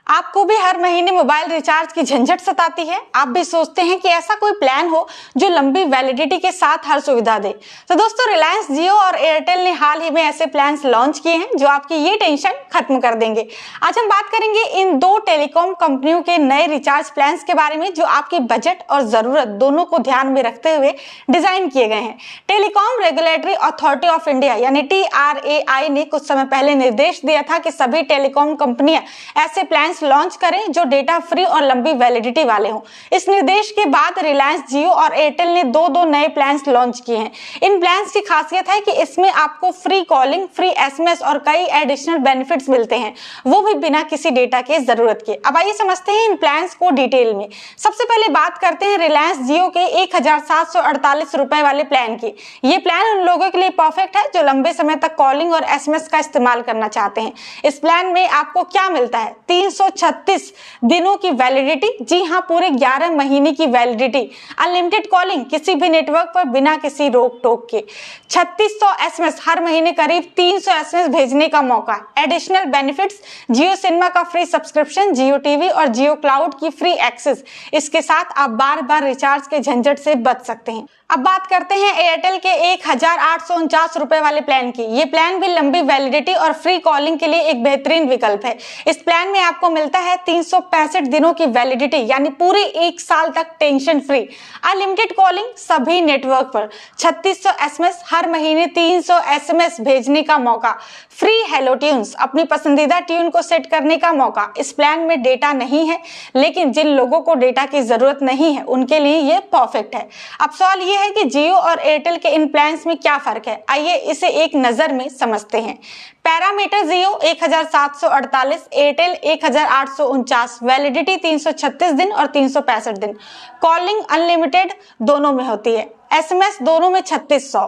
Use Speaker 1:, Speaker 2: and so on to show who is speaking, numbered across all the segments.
Speaker 1: आपको भी हर महीने मोबाइल रिचार्ज की झंझट सताती है। आप भी सोचते हैं कि ऐसा कोई प्लान हो जो लंबी वैलिडिटी के साथ हर सुविधा दे। तो दोस्तों, रिलायंस जियो और एयरटेल ने हाल ही में ऐसे प्लान्स लॉन्च किए हैं जो आपकी ये टेंशन खत्म कर देंगे। आज हम बात करेंगे इन दो टेलीकॉम कंपनियों के नए रिचार्ज प्लान्स के बारे में जो आपकी बजट और जरूरत दोनों को ध्यान में रखते हुए डिजाइन किए गए हैं। Telecom regulatory authority of India यानी TRAI ने कुछ समय पहले निर्देश दिया था कि सभी टेलीकॉम कंपनियां ऐसे प्लान लॉन्च करें जो डेटा फ्री और लंबी वैलिडिटी वाले हों। इस निर्देश के बाद रिलायंस जियो और एयरटेल ने दो नए प्लान्स लॉन्च किए हैं। इन प्लान्स की खासियत है कि इसमें आपको फ्री कॉलिंग, फ्री SMS और कई एडिशनल बेनिफिट्स मिलते हैं, वो भी बिना किसी डेटा के जरूरत के। अब आइए समझते हैं इन प्लान्स को डिटेल में। सबसे पहले बात करते हैं रिलायंस जियो के 1748 रुपए वाले प्लान की। ये प्लान उन लोगों के लिए परफेक्ट है जो लंबे समय तक कॉलिंग और SMS का इस्तेमाल करना चाहते हैं। इस प्लान में आपको क्या मिलता है? 336 दिनों की वैलिडिटी, जी हां, पूरे 11 महीने की वैलिडिटी, अनलिमिटेड कॉलिंग किसी भी नेटवर्क पर बिना किसी रोक टोक के, 3600 SMS, हर महीने करीब 300 SMS भेजने का मौका, एडिशनल बेनिफिट्स, जियो सिनेमा का फ्री सब्सक्रिप्शन, जियो टीवी और जियो क्लाउड की फ्री एक्सेस। इसके साथ आप बार बार रिचार्ज के झंझट से बच सकते हैं। अब बात करते हैं एयरटेल के 1849 रुपए वाले प्लान की। ये प्लान भी लंबी वैलिडिटी और फ्री कॉलिंग के लिए एक बेहतरीन विकल्प है। इस प्लान में आपको मिलता है 365 दिनों की वैलिडिटी यानी पूरे 1 साल तक टेंशन फ्री, अनलिमिटेड कॉलिंग सभी नेटवर्क पर, 3600 SMS, हर महीने 300 SMS भेजने का मौका, फ्री हेलो ट्यून्स, अपनी पसंदीदा ट्यून को सेट करने का मौका। इस प्लान में डेटा नहीं है, लेकिन जिन लोगों को डेटा की जरूरत नहीं है उनके लिए ये परफेक्ट है। अब सवाल ये है कि जियो और एयरटेल के इन प्लान्स में क्या फर्क है। आइए इसे एक नजर में समझते हैं। पैरामीटर जियो 1748, एयरटेल 1849, वैलिडिटी 336 दिन और 365 दिन, कॉलिंग अनलिमिटेड दोनों में होती है, SMS दोनों में 3600,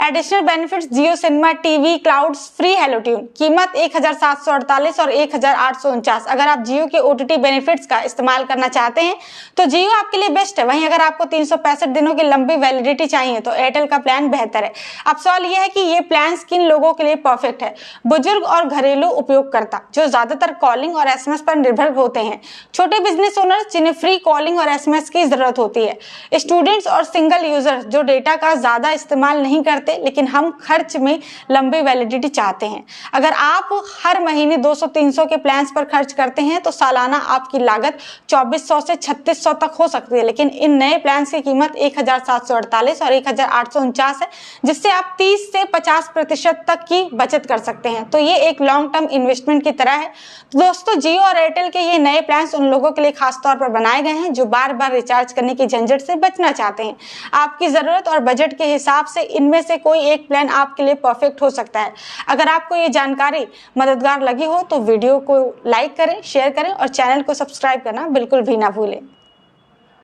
Speaker 1: additional benefits Jio cinema, TV, cloud, free hello tune. कीमत 1748 और 1849। अगर आप जियो के OTT बेनिफिट्स का इस्तेमाल करना चाहते हैं तो जियो आपके लिए बेस्ट है। वहीं अगर आपको 365 दिनों की लंबी वैलिडिटी चाहिए तो एयरटेल का प्लान बेहतर है। अब सवाल यह है कि ये प्लान किन लोगों के लिए परफेक्ट है। बुजुर्ग और घरेलू उपयोगकर्ता जो ज्यादातर कॉलिंग और SMS पर निर्भर होते हैं, छोटे बिजनेस ओनर्स जिन्हें फ्री कॉलिंग और SMS की जरूरत होती है, स्टूडेंट्स और सिंगल यूजर्स जो डेटा का ज्यादा इस्तेमाल नहीं करते लेकिन हम खर्च में लंबी वैलिडिटी चाहते हैं। अगर आप हर महीने 200-300 के प्लान्स पर खर्च करते हैं तो सालाना आपकी लागत 2400 से 3600 तक हो सकती है, लेकिन इन नए प्लान्स की कीमत 1748 और 1849 है, जिससे आप 30 से 50% तक की बचत कर सकते हैं। तो ये एक लॉन्ग टर्म इन्वेस्टमेंट की तरह है। दोस्तों, जियो और एयरटेल के ये नए प्लान्स उन लोगों के लिए खास तौर पर बनाए गए हैं जो बार बार रिचार्ज करने की झंझट से बचना चाहते हैं। आपकी जरूरत और बजट के हिसाब से इनमें से कोई एक प्लान आपके लिए परफेक्ट हो सकता है। अगर आपको ये जानकारी मददगार लगी हो तो वीडियो को लाइक करें, शेयर करें और चैनल को सब्सक्राइब करना बिल्कुल भी ना भूलें।